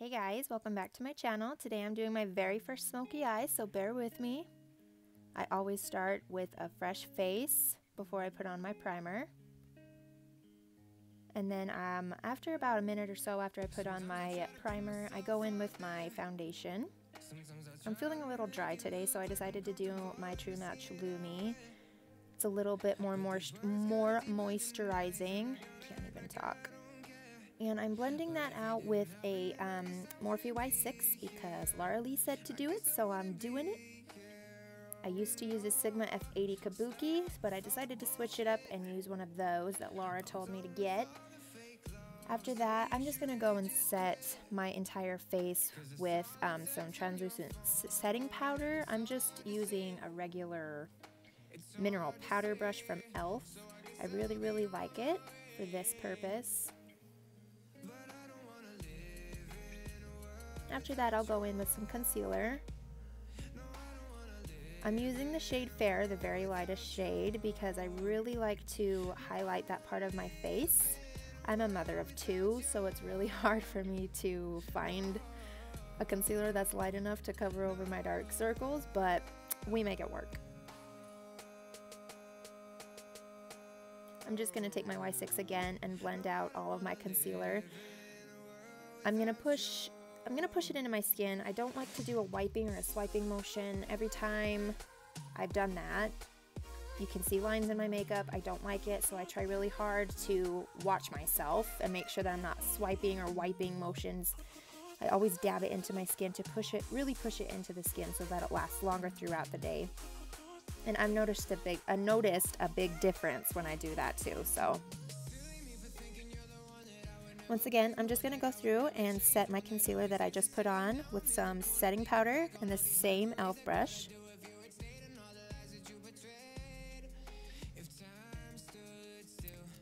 Hey guys, welcome back to my channel. Today I'm doing my very first smoky eye, so bear with me. I always start with a fresh face before I put on my primer. And then after about a minute or so after I put on my primer, I go in with my foundation. I'm feeling a little dry today, so I decided to do my True Match Lumi. It's a little bit more moisturizing. Can't even talk. And I'm blending that out with a Morphe Y6 because Laura Lee said to do it, so I'm doing it. I used to use a Sigma F80 Kabuki, but I decided to switch it up and use one of those that Laura told me to get. After that, I'm just going to go and set my entire face with some translucent setting powder. I'm just using a regular mineral powder brush from E.L.F. I really like it for this purpose. After that, I'll go in with some concealer. I'm using the shade Fair, the very lightest shade, because I really like to highlight that part of my face. I'm a mother of two, so it's really hard for me to find a concealer that's light enough to cover over my dark circles, but we make it work. I'm just going to take my Y6 again and blend out all of my concealer. I'm going to push it into my skin. I don't like to do a wiping or a swiping motion every time I've done that. You can see lines in my makeup. I don't like it, so I try really hard to watch myself and make sure that I'm not swiping or wiping motions. I always dab it into my skin to really push it into the skin so that it lasts longer throughout the day. And I've noticed a big difference when I do that too, so. Once again, I'm just going to go through and set my concealer that I just put on with some setting powder and the same E.L.F. brush.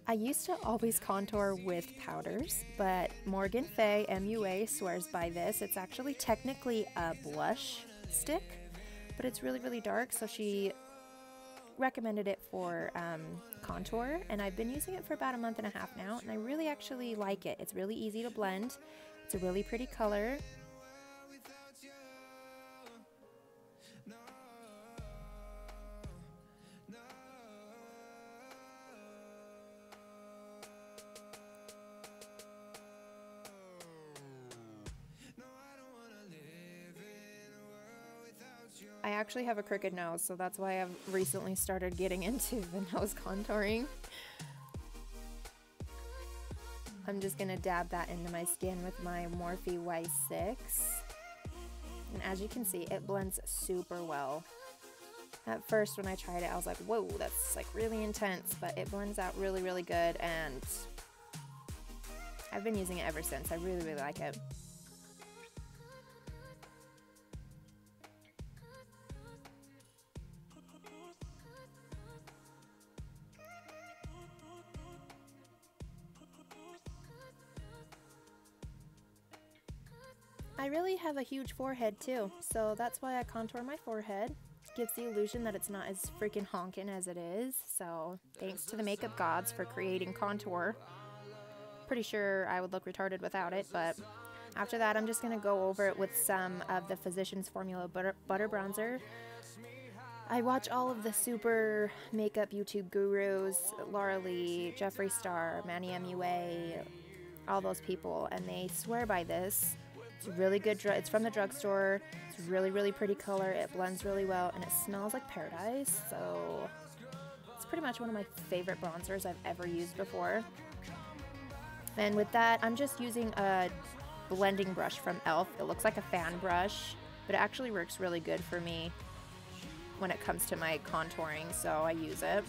I used to always contour with powders, but Morgan Faye MUA swears by this. It's actually technically a blush stick, but it's really dark, so she recommended it for contour, and I've been using it for about a month and a half now, and I really actually like it. It's really easy to blend. It's a really pretty color. I actually have a crooked nose, so that's why I've recently started getting into the nose contouring. I'm just going to dab that into my skin with my Morphe Y6. And as you can see, it blends super well. At first when I tried it, I was like, whoa, that's like really intense, but it blends out really good, and I've been using it ever since. I really like it. I really have a huge forehead too, so that's why I contour my forehead. Gives the illusion that it's not as freaking honking as it is, so thanks to the makeup gods for creating contour. Pretty sure I would look retarded without it, but after that I'm just going to go over it with some of the Physicians Formula Butter Bronzer. I watch all of the super makeup YouTube gurus, Laura Lee, Jeffree Star, Manny MUA, all those people, and they swear by this. It's really good. It's from the drugstore. It's really pretty color. It blends really well, and it smells like paradise. So it's pretty much one of my favorite bronzers I've ever used before. And with that, I'm just using a blending brush from E.L.F. It looks like a fan brush, but it actually works really good for me when it comes to my contouring, so I use it.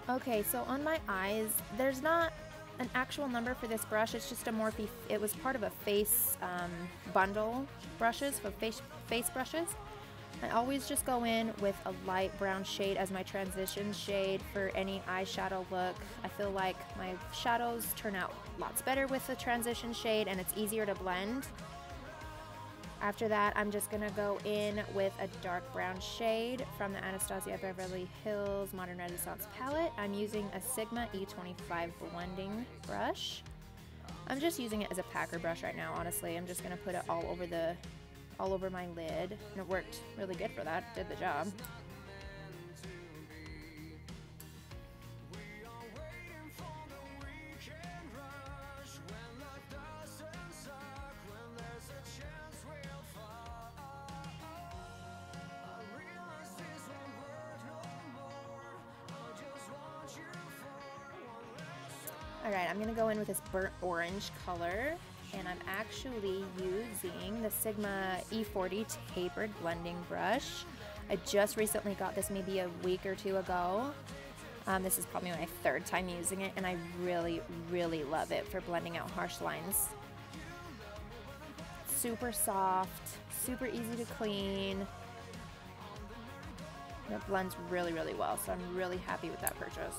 Okay, so on my eyes, there's not an actual number for this brush. It's just a Morphe. It was part of a face bundle brushes for face brushes. I always just go in with a light brown shade as my transition shade for any eyeshadow look. I feel like my shadows turn out lots better with the transition shade, and it's easier to blend. After that, I'm just going to go in with a dark brown shade from the Anastasia Beverly Hills Modern Renaissance palette. I'm using a Sigma E25 blending brush. I'm just using it as a packer brush right now, honestly. I'm just gonna put it all over my lid, and it worked really good for that. Did the job. Alright, I'm going to go in with this burnt orange color, and I'm actually using the Sigma E40 Tapered blending brush. I just recently got this maybe a week or two ago. This is probably my third time using it, and I really, really love it for blending out harsh lines. Super soft, super easy to clean. And it blends really, really well, so I'm really happy with that purchase.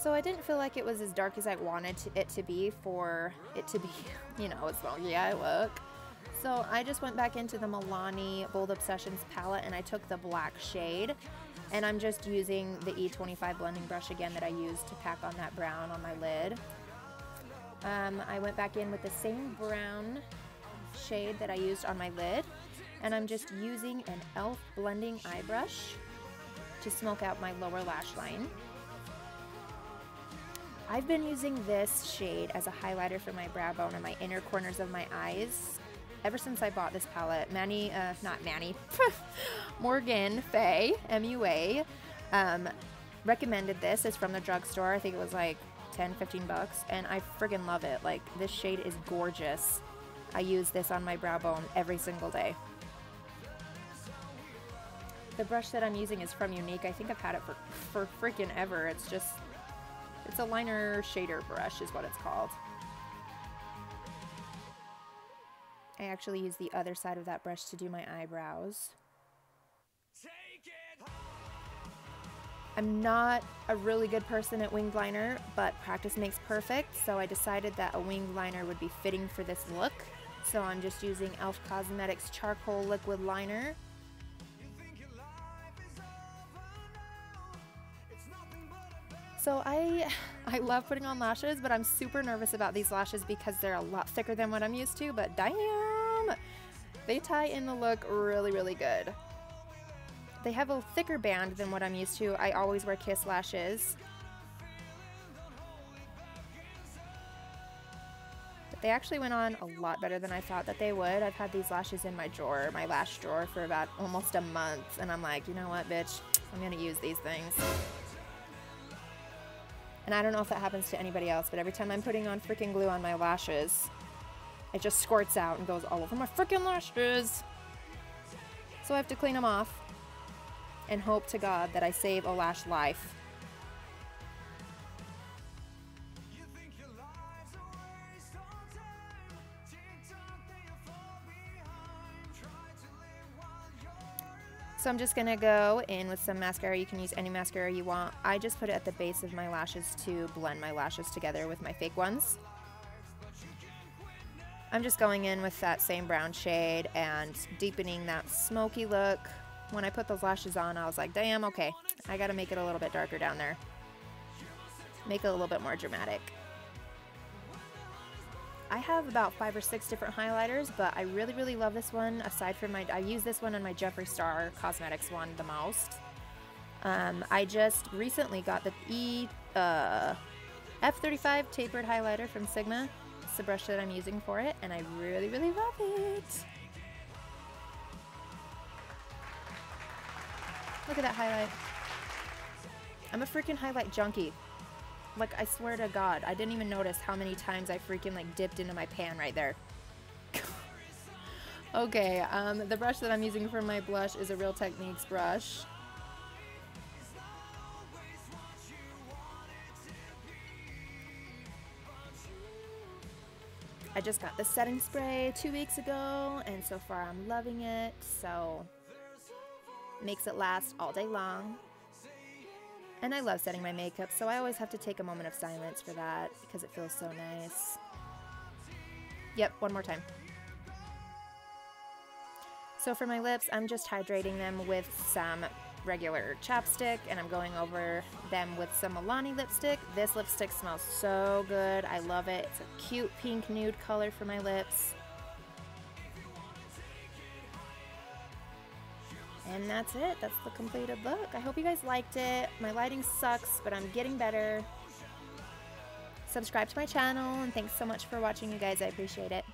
So I didn't feel like it was as dark as I wanted it to be for it to be, you know, as smoky eye look. So I just went back into the Milani Bold Obsessions palette, and I took the black shade, and I'm just using the E25 blending brush again that I used to pack on that brown on my lid. I went back in with the same brown shade that I used on my lid, and I'm just using an E.L.F blending eye brush to smoke out my lower lash line. I've been using this shade as a highlighter for my brow bone and my inner corners of my eyes ever since I bought this palette. Morgan Faye, MUA, recommended this. It's from the drugstore. I think it was like 10, 15 bucks, and I friggin' love it. Like, this shade is gorgeous. I use this on my brow bone every single day. The brush that I'm using is from Younique. I think I've had it for freaking ever. It's a liner shader brush is what it's called. I actually use the other side of that brush to do my eyebrows. I'm not a really good person at winged liner, but practice makes perfect, so I decided that a winged liner would be fitting for this look. So I'm just using E.L.F Cosmetics Charcoal Liquid Liner. So I love putting on lashes, but I'm super nervous about these lashes because they're a lot thicker than what I'm used to, but damn, they tie in the look really, really good. They have a thicker band than what I'm used to. I always wear Kiss lashes. But they actually went on a lot better than I thought that they would. I've had these lashes in my drawer, my lash drawer, for about almost a month, and I'm like, you know what, bitch? I'm gonna use these things. And I don't know if that happens to anybody else, but every time I'm putting on freaking glue on my lashes, it just squirts out and goes all over my freaking lashes. So I have to clean them off and hope to God that I save a lash life. So I'm just gonna go in with some mascara. You can use any mascara you want. I just put it at the base of my lashes to blend my lashes together with my fake ones. I'm just going in with that same brown shade and deepening that smoky look. When I put those lashes on, I was like, damn, okay, I gotta make it a little bit darker down there. Make it a little bit more dramatic. I have about 5 or 6 different highlighters, but I really, really love this one. Aside from I use this one on my Jeffree Star Cosmetics one the most. I just recently got the F35 Tapered highlighter from Sigma. It's the brush that I'm using for it, and I really, really love it. Look at that highlight. I'm a freaking highlight junkie. Like, I swear to God, I didn't even notice how many times I freaking, like, dipped into my pan right there. Okay, the brush that I'm using for my blush is a Real Techniques brush. I just got the setting spray 2 weeks ago, and so far I'm loving it, so makes it last all day long. And I love setting my makeup, so I always have to take a moment of silence for that because it feels so nice. Yep, one more time. So for my lips, I'm just hydrating them with some regular chapstick, and I'm going over them with some Milani lipstick. This lipstick smells so good. I love it. It's a cute pink nude color for my lips. And that's it. That's the completed look. I hope you guys liked it. My lighting sucks, but I'm getting better. Subscribe to my channel, and thanks so much for watching, you guys. I appreciate it.